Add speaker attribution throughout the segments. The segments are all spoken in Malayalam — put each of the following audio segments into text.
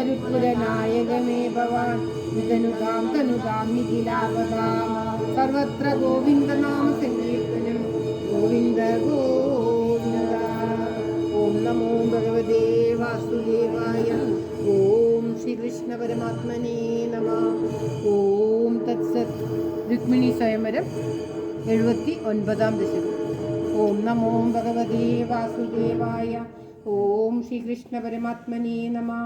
Speaker 1: മരുത്പുരനായകമേ ഭവാൻ വിതനുതാം തനുതാം നിഖിലാവതാം സർവത്ര ഗോവിന്ദനാമ സങ്കീർത്തനം ഗോവിന്ദ ഗോവിന്ദ. ഓം നമോ ഭഗവതേ വാസുദേവായ. ഓം ശ്രീകൃഷ്ണ പരമാത്മനേ നമഃ. ഓം തത്സത്. രുക്മിണി സ്വയംവരം 79-ാം ദശകം. ഓം നമോ ഭഗവതേ വാസുദേവായ. ഓം ശ്രീകൃഷ്ണ പരമാത്മനേ നമഃ.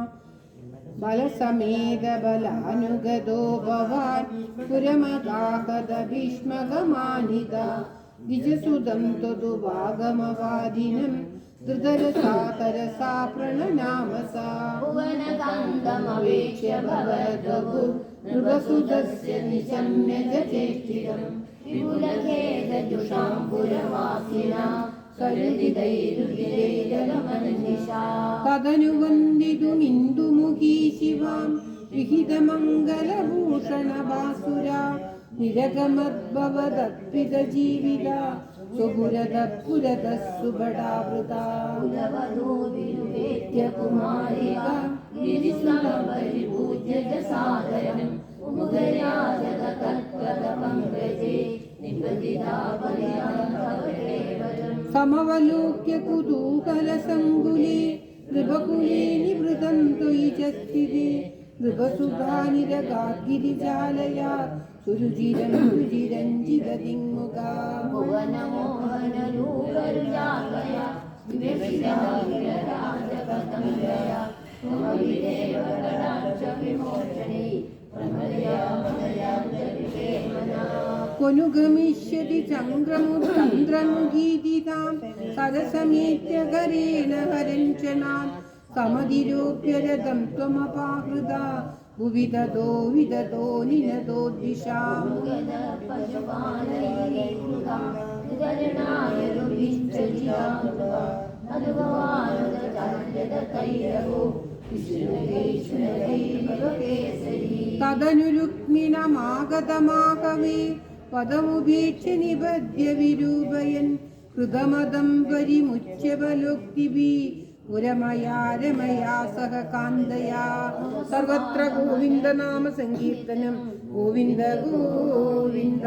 Speaker 1: ബലസമേത ബലാനുഗതോ ഭവാൻ പുരമദാഹത ഭീഷ്മകമാനിത ദ്വിജസുതം ത്വദുവാഗമവാദിനം ധൃതരസാതരസാ പ്രണനാമസാ ഭുവനകാന്തമവേക്ഷ്യ ഭവദ്വപു നൃപസുതസ്യ നിശമ്യജചേഷ്ടിതം വിപുലഖേദജുഷാം പുരവാസിനാ തദനുവന്ദിതുമിന്ദുമുഖീ ശിവാം വിഹിതമംഗലഭൂഷണഭാസുരാ നിരഗമദ്ഭവദത്പിതജീവിത സുപുരതഃ സുബടാവൃതാ കുമാരിക ഗിരിസുരപരിപൂജ്യജസാദരം മുഖരാജതൽപദപങ്കജേ സമവലോക്യ കുതൂഹലസങ്കുലേ നൃപകുലേ നിവൃതം ത്വയി ച സ്ഥിതേ നൃപസുധാനിരഗാദ്ഗിരിജാലയാത് സുരുചിരം രുചിരഞ്ജിതദിങ്മുഖാ ഭുവനമോഹനരൂപരുജാലയാ വിവേശിതാവിരരാജപതംഗയാ മമവിദേവകടാക്ഷവിമോചനേ കൊനുഗമിഷ്യതി ചന്ദ്രമുഖീതിതാം സരസമേത്യകരേണ ഹരഞ്ജനാൻ സമതിരൂപ്യരഥം ത്വമപാഹൃതാ ഭുവി തതോ വിതതോ നിനതോ ദിശാം തദനു രുക്മിണമാഗതമാകവേ പദമുപേക്ഷ്യ നിബധ്യ വിരൂപയൻ ഹൃദമദം പരിമുച്യബലോക്തിഭിः പുരമയാ രമയാ സഹ കാന്തയാ സർവത്ര ഗോവിന്ദനാമ സങ്കീർത്തനം ഗോവിന്ദ ഗോവിന്ദ.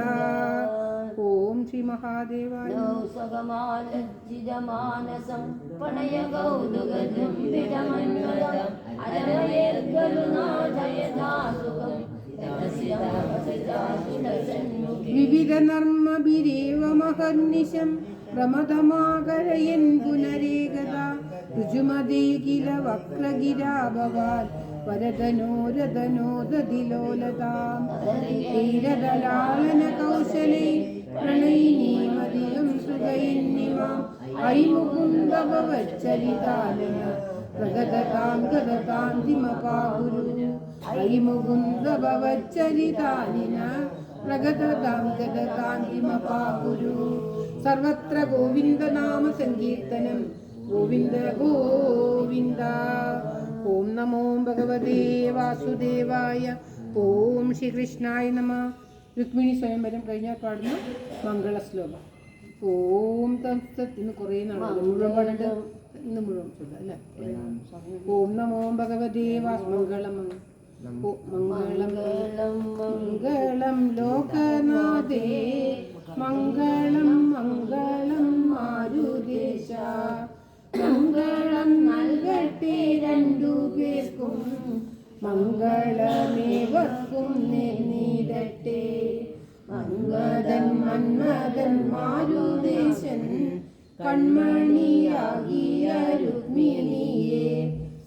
Speaker 1: ഓം ശ്രീ മഹാദേവായ.
Speaker 2: സകമാലജ്ജിതമാനസം പ്രണയ കൗതുകദുംബിതമന്വദം അരമയേർഗലുനാഥയഥാസുഖം
Speaker 1: വിവിധ നർമ്മഭിരേവ മഹർനിശം പ്രമദമാകരയൻ പുനരേകദ ഋജുമദേ കില വക്രഗിരാ ഭവാൻ വരദനോരദനോദതിലോലതാം ധീരദലാളന കൗശലേ പ്രണയിനീമതിയും സുഖയിന്നിമാം ഐ മുകുന്ദ ഭവച്ചരിതാലയ പ്രഗതതാം ഗതതാന്തിമപാഗുരു ഐ മുകുന്ദ ഭവച്ചരിതാലിന പ്രഗതതാം ഗതതാന്തിമപാഗുരു. സർവത്ര ഗോവിന്ദനാമ സങ്കീർത്തനം ഗോവിന്ദ ഗോവിന്ദ. ഓം നമോ ഭഗവതേ വാസുദേവായ. ഓം ശ്രീകൃഷ്ണായ നമഃ. രുക്മിണി സ്വയംവരം കഴിഞ്ഞാൽ പാടുന്ന മംഗളശ്ലോകം. ഓം തത്സത്. ഇന്ന് കുറേ നാളുകൾ മുഴുവൻ പാടേണ്ട, ഇന്ന് മുഴുവൻ ചൊല്ലാം അല്ലേ. ഓം നമോ ഭഗവതേ വാസുമംഗളം മംഗളം മംഗളം ലോകനാഥേ മംഗളം മംഗളം മാരുദേശ മംഗളം നൽകട്ടെ രണ്ടു പേർക്കും മംഗളമേവർക്കും നേരിടട്ടെ. മന്മഥൻ മന്മഥൻ മാരുദേശൻ കൺമണിയാകിയ രുക്മിണിയെ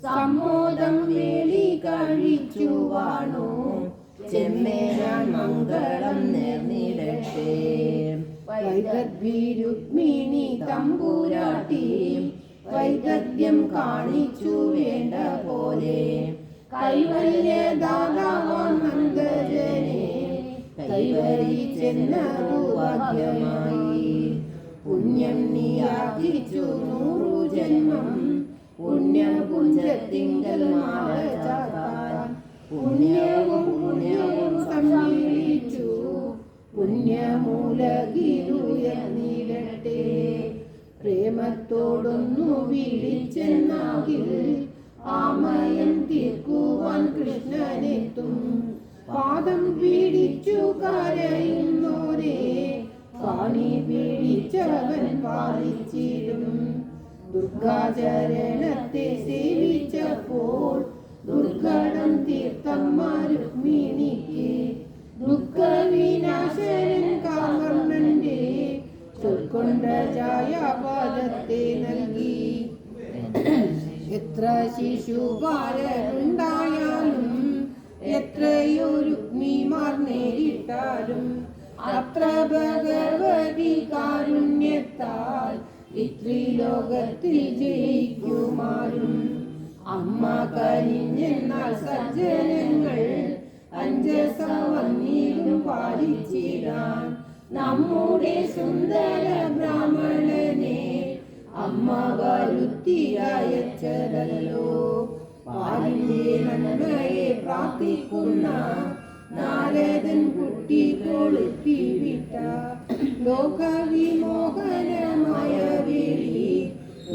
Speaker 1: സമ്മോദം വേളി കഴിച്ചു വാണു ചെമ്മേനാൻ മംഗളം നേർന്നിടട്ടെ. വൈദഗ്ധ്യ രുക്മിണി തമ്പുരാട്ടി വൈദഗ്ധ്യം കാണിച്ചു വേണ്ട പോലെ കൈവല്യദാതാവാൻ നന്ദജനെ കൈവരിച്ചെന്നതു ഭാഗ്യമായി. പുണ്യം നീയാർജിച്ചു 100 ജന്മം പുണ്യപുഞ്ചത്തിങ്കൽ മാല ചാർത്താൻ പുണ്യവും പുണ്യവും സമ്മേളിച്ചു പുണ്യമൂലകിലുയർന്നിടട്ടെ. പ്രേമത്തോടൊന്നു വിളിച്ചെന്നാകിൽ ആമയം തീർക്കുവാൻ കൃഷ്ണനെത്തും. പാദം പീഡിച്ചു കരയുന്നോരെ പാണി പീഡിച്ചവൻ പാലിച്ചിടും. ദുർഗാചരണത്തെ സേവിച്ചപ്പോൾ ദുർഘടം തീർത്ഥമ്മ രുക്മിണിക്ക് ദുഃഖവിനാശനൻ കാമർണന്റെ ചൊൽക്കൊണ്ട ഛായാപാദത്തെ നൽകി. എത്ര ശിശുപാലരുണ്ടായാലും എത്രയോ രുക്മിമാർ നേരിട്ടാലും അത്ര ഭഗവതി കാരുണ്യത്താൽ ഇത്രിലോകത്തിൽ ജയിക്കുമാറും. അമ്മ കനിഞ്ഞെന്നാൽ സജ്ജനങ്ങൾ അഞ്ചസം വന്നിലും പാലിച്ചിടാൻ നമ്മുടെ സുന്ദര ബ്രാഹ്മണനെ അമ്മ വരുത്തി അയച്ചതല്ലോ. പാലിന്റെ നന്മയെ പ്രാർത്ഥിക്കുന്ന നാരദൻ കുട്ടി കൊളുത്തി വിട്ട ലോകവിമോഹനമായ വേളി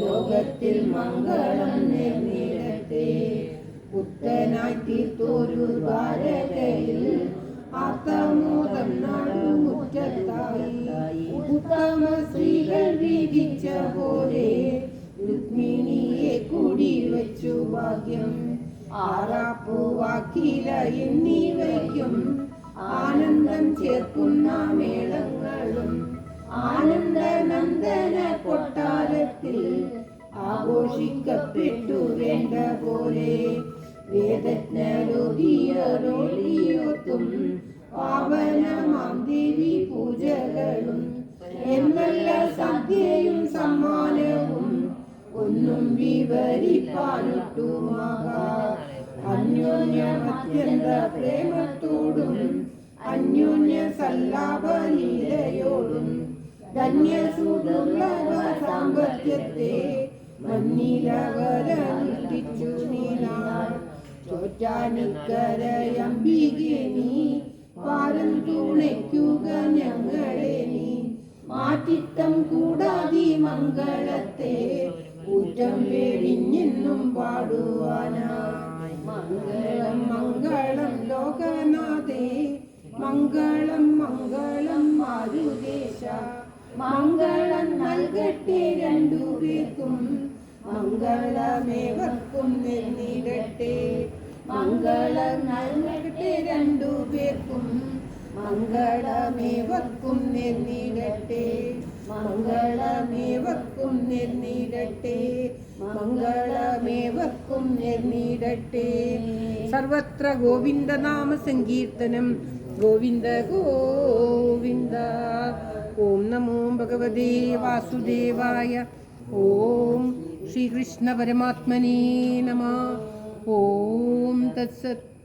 Speaker 1: ലോകത്തിൽ മംഗളം നേർന്നിടട്ടെ. പുത്തനായി തീർത്തൊരു ദ്വാരകയിൽ ആർത്തമോദം നാടുമുറ്റത്തായി ഉത്തമ സ്ത്രീകൾ വിധിച്ച പോലെ രുക്മിണിയെ കൂടി വച്ചു ഭാഗ്യം. ആറാപ്പൂവാക്കില എന്നിവയ്ക്കും ആനന്ദം ചേർക്കുന്ന മേളങ്ങളും ആനന്ദനന്ദന കൊട്ടാരത്തിൽ ആഘോഷിക്കപ്പെട്ടു വേണ്ട പോലെ. വേദജ്ഞരോധിയോത്തും പാവനമാം ദേവി പൂജകളും എന്നല്ല സദ്യയും സമ്മാനവും ഒന്നും വിവരിപ്പാനൊട്ടുമാകാം. അന്യോന്യമത്യന്ത പ്രേമത്തോടും അന്യോന്യ സല്ലാപലീലയോടും ധന്യസുദുർലഭ സാമ്പത്യത്തെ മന്നിലവരനുഷ്ഠിച്ചു നീനാൾ. ചോറ്റാനിക്കരയമ്പികെ നീ പാരം തുണയ്ക്കുക ഞങ്ങളെ നീ. മാറ്റിത്തം കൂടാതെ മംഗളത്തെ ഊറ്റം പേടിഞ്ഞെന്നും പാടുവാനായി. മംഗളം മംഗളം ലോകനാഥേ മംഗളം മംഗളം മാരുദേശ. മംഗളം നൽകട്ടെ രണ്ടുപേർക്കും മംഗളമേവർക്കും നേർന്നിടട്ടെ. മംഗളം നൽകട്ടെ രണ്ടുപേർക്കും മംഗളമേവർക്കും നേർന്നിടട്ടെ. മംഗളമേവർക്കും നേർന്നിടട്ടെ. മംഗളമേവർക്കും നേർന്നിടട്ടെ. സർവത്ര ഗോവിന്ദനാമ സങ്കീർത്തനം. ഗോവിന്ദ ഗോവിന്ദ. ഓം നമോ ഭഗവതേ വാസുദേവായ. ഓം ശ്രീകൃഷ്ണ പരമാത്മനേ നമഃ. ഓം തത്സത്.